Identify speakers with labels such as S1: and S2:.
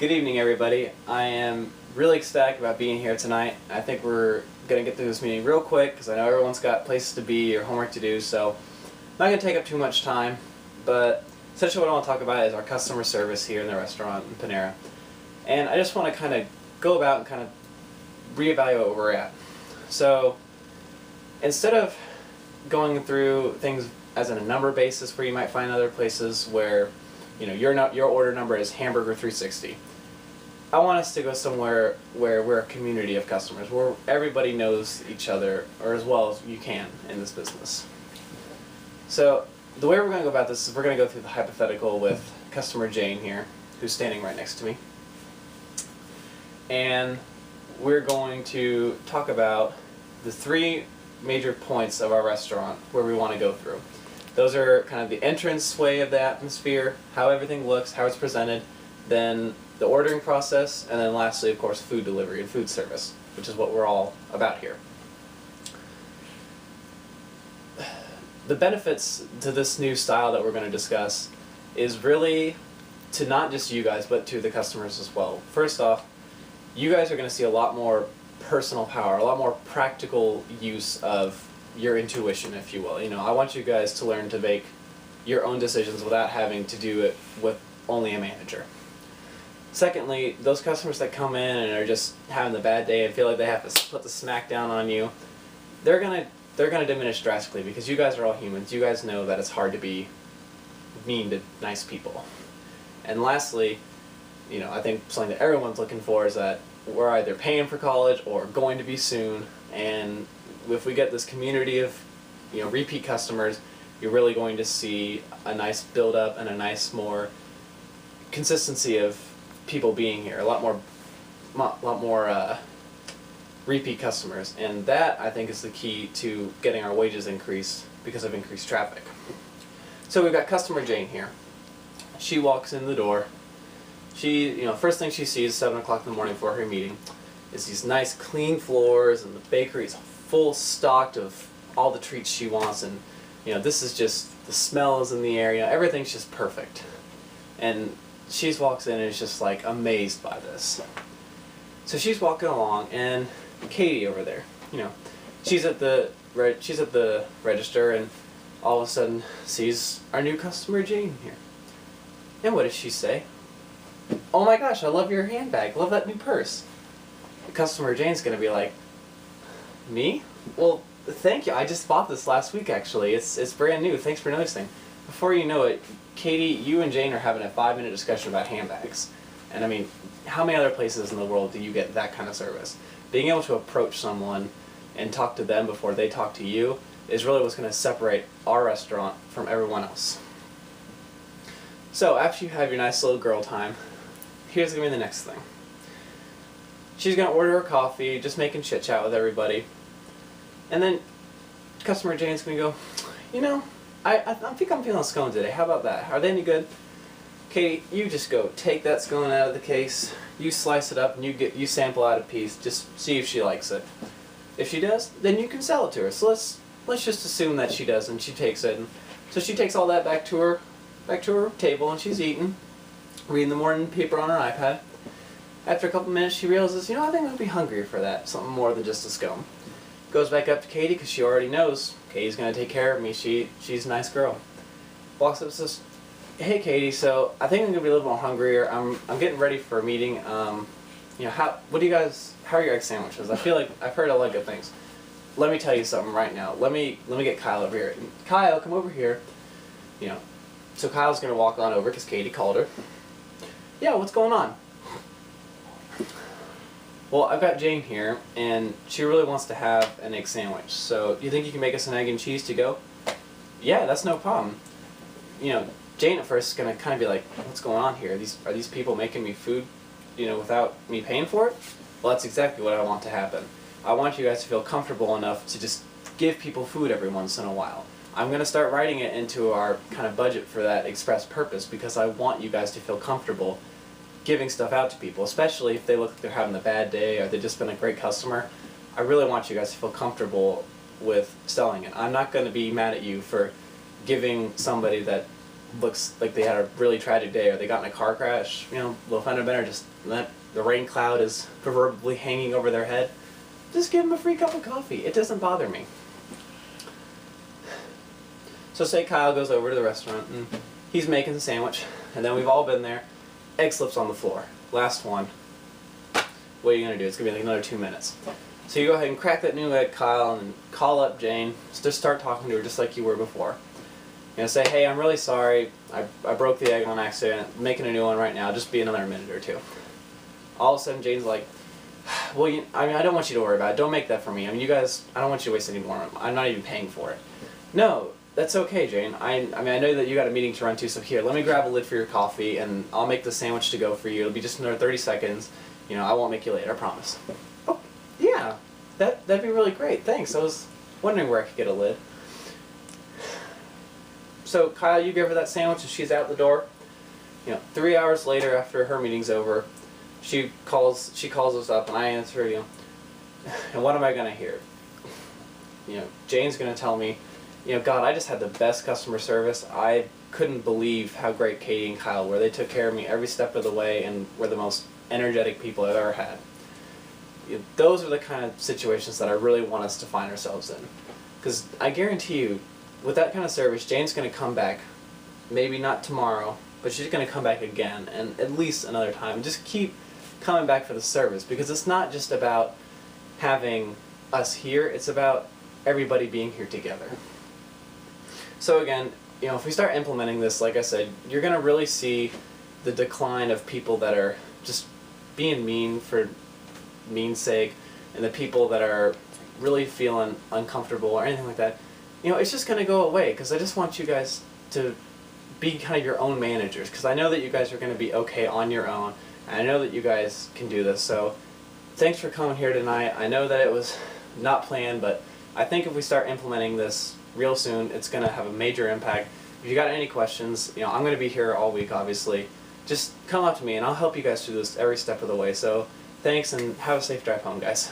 S1: Good evening, everybody. I am really ecstatic about being here tonight. I think we're going to get through this meeting real quick because I know everyone's got places to be or homework to do, so I'm not going to take up too much time, but essentially what I want to talk about is our customer service here in the restaurant in Panera. And I just want to kind of go about and kind of reevaluate where we're at. So instead of going through things as in a number basis where you might find other places where your order number is hamburger 360. I want us to go somewhere where we're a community of customers, where everybody knows each other, or as well as you can in this business. So the way we're going to go about this is we're going to go through the hypothetical with customer Jane here, who's standing right next to me. And we're going to talk about the three major points of our restaurant where we want to go through. Those are kind of the entrance way of the atmosphere, how everything looks, how it's presented, then the ordering process, and then lastly, of course, food delivery and food service, which is what we're all about here. The benefits to this new style that we're going to discuss is really to not just you guys, but to the customers as well. First off, you guys are going to see a lot more personal power, a lot more practical use of your intuition, if you will. I want you guys to learn to make your own decisions without having to do it with only a manager. Secondly, those customers that come in and are just having the bad day and feel like they have to put the smack down on you, they're gonna diminish drastically because you guys are all humans. You guys know that it's hard to be mean to nice people. And lastly, I think something that everyone's looking for is that we're either paying for college or going to be soon, and if we get this community of repeat customers, you're really going to see a nice build up and a nice more consistency of people being here, a lot more repeat customers, and that I think is the key to getting our wages increased because of increased traffic. So we've got customer Jane here. She walks in the door. She, first thing she sees 7 o'clock in the morning for her meeting is these nice clean floors, and the bakery's full stocked of all the treats she wants, and this is just, the smell is in the area, everything's just perfect. And she walks in and is just like amazed by this. So she's walking along, and Katie over there, she's at the register, and all of a sudden sees our new customer Jane here. And what does she say? "Oh my gosh, I love your handbag, love that new purse." The customer Jane's gonna be like, "Me? Well, thank you. I just bought this last week, actually. It's brand new. Thanks for noticing." Before you know it, Katie, you and Jane are having a 5-minute discussion about handbags. And I mean, how many other places in the world do you get that kind of service? Being able to approach someone and talk to them before they talk to you is really what's going to separate our restaurant from everyone else. So after you have your nice little girl time, here's going to be the next thing. She's going to order her coffee, just making chit chat with everybody. And then customer Jane's going to go, I think I'm feeling scone today. How about that? Are they any good? Katie, you just go take that scone out of the case, you slice it up, and you sample out a piece, just see if she likes it. If she does, then you can sell it to her. So let's just assume that she does, and she takes it. And so she takes all that back to her table, and she's eating, reading the morning paper on her iPad. After a couple minutes, she realizes, I think I'm going to be hungry for that, something more than just a scone. Goes back up to Katie because she already knows Katie's going to take care of me. She's a nice girl. Walks up and says, "Hey Katie, so I think I'm going to be a little more hungrier. I'm getting ready for a meeting. How are your egg sandwiches? I feel like I've heard a lot of good things. Let me tell you something right now. Let me get Kyle over here. Kyle, come over here." So Kyle's going to walk on over because Katie called her. "Yeah, what's going on?" "Well, I've got Jane here, and she really wants to have an egg sandwich. So, you think you can make us an egg and cheese to go?" "Yeah, that's no problem." Jane at first is going to kind of be like, "What's going on here? Are these people making me food, without me paying for it?" Well, that's exactly what I want to happen. I want you guys to feel comfortable enough to just give people food every once in a while. I'm going to start writing it into our kind of budget for that express purpose because I want you guys to feel comfortable giving stuff out to people, especially if they look like they're having a bad day or they've just been a great customer. I really want you guys to feel comfortable with selling it. I'm not going to be mad at you for giving somebody that looks like they had a really tragic day, or they got in a car crash, little fender bender, just let the rain cloud is proverbially hanging over their head, just give them a free cup of coffee. It doesn't bother me. So say Kyle goes over to the restaurant and he's making the sandwich, and then we've all been there. Egg slips on the floor. Last one. What are you going to do? It's going to be like another 2 minutes. So you go ahead and crack that new egg, Kyle, and call up Jane. Just start talking to her just like you were before. Say, hey, I'm really sorry. I broke the egg on accident. I'm making a new one right now. Just be another minute or two. All of a sudden, Jane's like, well, I don't want you to worry about it. Don't make that for me. You guys, I don't want you to waste any more. I'm not even paying for it. No, that's okay, Jane. I know that you got a meeting to run to, so here, let me grab a lid for your coffee, and I'll make the sandwich to go for you. It'll be just another 30 seconds. I won't make you late, I promise. Oh, yeah, that'd be really great. Thanks. I was wondering where I could get a lid. So Kyle, you give her that sandwich and she's out the door. 3 hours later, after her meeting's over, she calls us up and I answer, and what am I gonna hear? Jane's gonna tell me, God, I just had the best customer service. I couldn't believe how great Katie and Kyle were. They took care of me every step of the way and were the most energetic people I've ever had. Those are the kind of situations that I really want us to find ourselves in. Because I guarantee you, with that kind of service, Jane's going to come back, maybe not tomorrow, but she's going to come back again, and at least another time. Just keep coming back for the service, because it's not just about having us here, it's about everybody being here together. So again, if we start implementing this, like I said, you're going to really see the decline of people that are just being mean for mean's sake, and the people that are really feeling uncomfortable or anything like that. It's just going to go away, because I just want you guys to be kind of your own managers, because I know that you guys are going to be okay on your own, and I know that you guys can do this. So thanks for coming here tonight. I know that it was not planned, but I think if we start implementing this real soon, it's going to have a major impact. If you got any questions, I'm going to be here all week, obviously. Just come up to me and I'll help you guys through this every step of the way. So thanks, and have a safe drive home, guys.